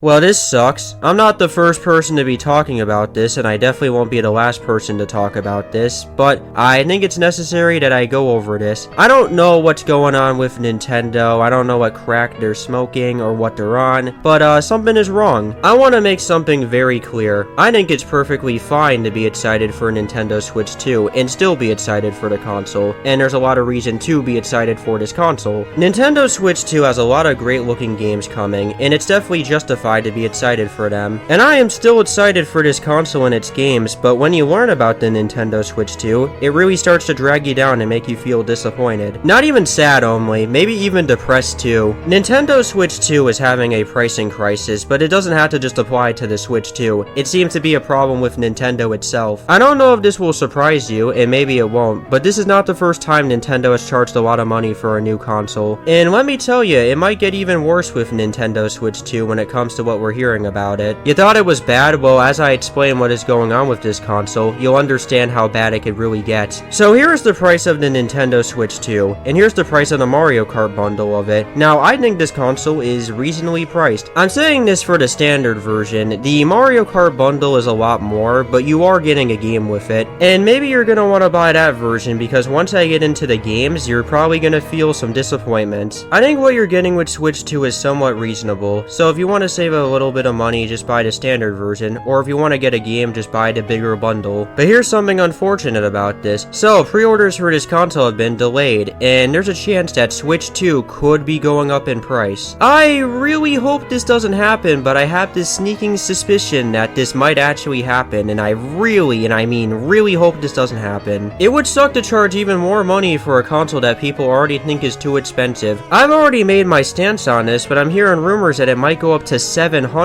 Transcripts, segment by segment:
Well, this sucks. I'm not the first person to be talking about this, and I definitely won't be the last person to talk about this, but I think it's necessary that I go over this. I don't know what's going on with Nintendo, I don't know what crack they're smoking or what they're on, but something is wrong. I want to make something very clear. I think it's perfectly fine to be excited for Nintendo Switch 2 and still be excited for the console, and there's a lot of reason to be excited for this console. Nintendo Switch 2 has a lot of great looking games coming, and it's definitely justified to be excited for them. And I am still excited for this console and its games, but when you learn about the Nintendo Switch 2, it really starts to drag you down and make you feel disappointed. Not even sad only, maybe even depressed too. Nintendo Switch 2 is having a pricing crisis, but it doesn't have to just apply to the Switch 2. It seems to be a problem with Nintendo itself. I don't know if this will surprise you, and maybe it won't, but this is not the first time Nintendo has charged a lot of money for a new console. And let me tell you, it might get even worse with Nintendo Switch 2 when it comes to what we're hearing about it. You thought it was bad? Well, as I explain what is going on with this console, you'll understand how bad it could really get. So here's the price of the Nintendo Switch 2, and here's the price of the Mario Kart bundle of it. Now, I think this console is reasonably priced. I'm saying this for the standard version. The Mario Kart bundle is a lot more, but you are getting a game with it. And maybe you're gonna want to buy that version because once I get into the games, you're probably gonna feel some disappointment. I think what you're getting with Switch 2 is somewhat reasonable, so if you want to save a little bit of money, just buy the standard version, or if you want to get a game, just buy the bigger bundle. But here's something unfortunate about this. So, pre-orders for this console have been delayed, and there's a chance that Switch 2 could be going up in price. I really hope this doesn't happen, but I have this sneaking suspicion that this might actually happen, and I really, and I mean really hope this doesn't happen. It would suck to charge even more money for a console that people already think is too expensive. I've already made my stance on this, but I'm hearing rumors that it might go up to $700.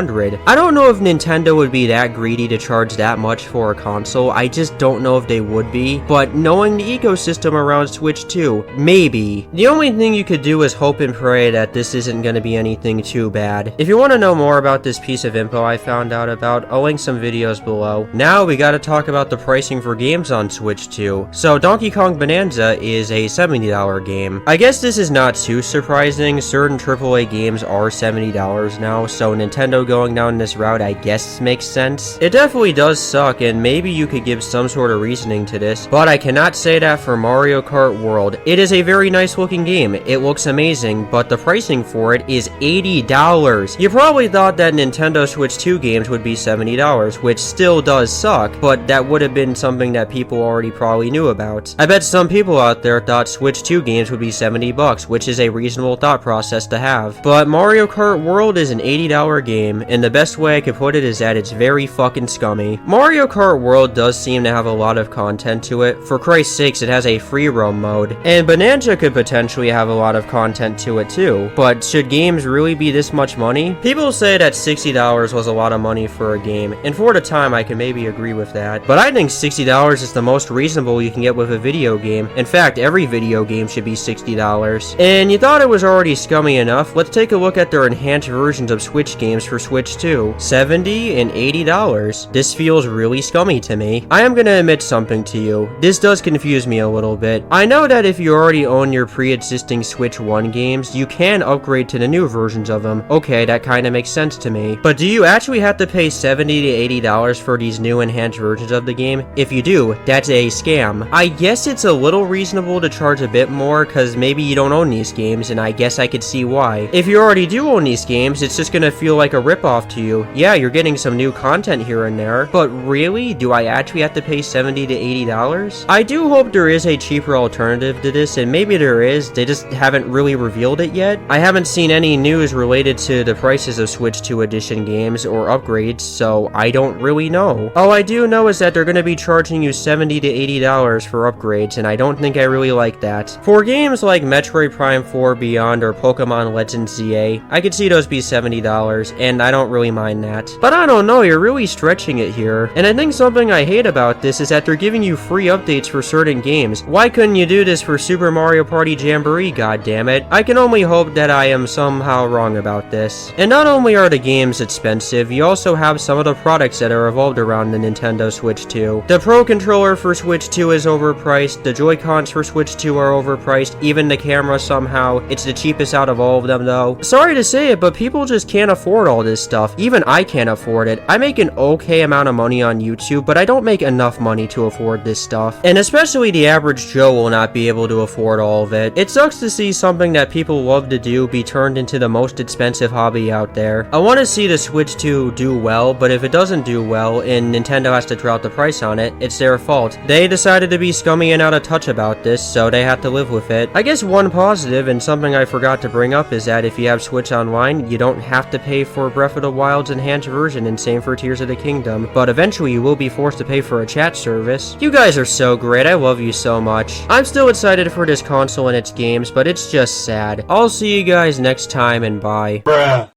I don't know if Nintendo would be that greedy to charge that much for a console. I just don't know if they would be, but knowing the ecosystem around Switch 2, maybe. The only thing you could do is hope and pray that this isn't going to be anything too bad. If you want to know more about this piece of info I found out about, I'll link some videos below. Now we gotta talk about the pricing for games on Switch 2. So Donkey Kong Bonanza is a $70 game. I guess this is not too surprising. Certain AAA games are $70 now, so Nintendo going down this route I guess makes sense. It definitely does suck, and maybe you could give some sort of reasoning to this, but I cannot say that for Mario Kart World. It is a very nice looking game. It looks amazing, but the pricing for it is $80. You probably thought that Nintendo Switch 2 games would be $70, which still does suck, but that would have been something that people already probably knew about. I bet some people out there thought Switch 2 games would be $70, which is a reasonable thought process to have. But Mario Kart World is an $80 game, and the best way I could put it is that it's very fucking scummy. Mario Kart World does seem to have a lot of content to it. For Christ's sakes, it has a free roam mode, and Bonanza could potentially have a lot of content to it too. But should games really be this much money? People say that $60 was a lot of money for a game, and for the time I can maybe agree with that. But I think $60 is the most reasonable you can get with a video game. In fact, every video game should be $60. And you thought it was already scummy enough, let's take a look at their enhanced versions of Switch games for Switch 2. $70 and $80. This feels really scummy to me. I am gonna admit something to you. This does confuse me a little bit. I know that if you already own your pre-existing Switch 1 games, you can upgrade to the new versions of them. Okay, that kinda makes sense to me. But do you actually have to pay $70 to $80 for these new enhanced versions of the game? If you do, that's a scam. I guess it's a little reasonable to charge a bit more cause maybe you don't own these games, and I guess I could see why. If you already do own these games, it's just gonna feel like a ripoff to you. Yeah, you're getting some new content here and there, but really? Do I actually have to pay $70 to $80? I do hope there is a cheaper alternative to this, and maybe there is, they just haven't really revealed it yet. I haven't seen any news related to the prices of Switch 2 edition games or upgrades, so I don't really know. All I do know is that they're gonna be charging you $70 to $80 for upgrades, and I don't think I really like that. For games like Metroid Prime 4 Beyond or Pokemon Legends ZA, I could see those be $70, and I don't really mind that. But I don't know, you're really stretching it here. And I think something I hate about this is that they're giving you free updates for certain games. Why couldn't you do this for Super Mario Party Jamboree, goddammit? I can only hope that I am somehow wrong about this. And not only are the games expensive, you also have some of the products that are evolved around the Nintendo Switch 2. The Pro Controller for Switch 2 is overpriced, the Joy-Cons for Switch 2 are overpriced, even the camera somehow. It's the cheapest out of all of them though. Sorry to say it, but people just can't afford afford all this stuff. Even I can't afford it. I make an okay amount of money on YouTube, but I don't make enough money to afford this stuff. And especially the average Joe will not be able to afford all of it. It sucks to see something that people love to do be turned into the most expensive hobby out there. I want to see the Switch 2 do well, but if it doesn't do well and Nintendo has to drop the price on it, it's their fault. They decided to be scummy and out of touch about this, so they have to live with it. I guess one positive and something I forgot to bring up is that if you have Switch Online, you don't have to pay for Breath of the Wild's enhanced version, and same for Tears of the Kingdom, but eventually you will be forced to pay for a chat service. You guys are so great, I love you so much. I'm still excited for this console and its games, but it's just sad. I'll see you guys next time, and bye. Bruh.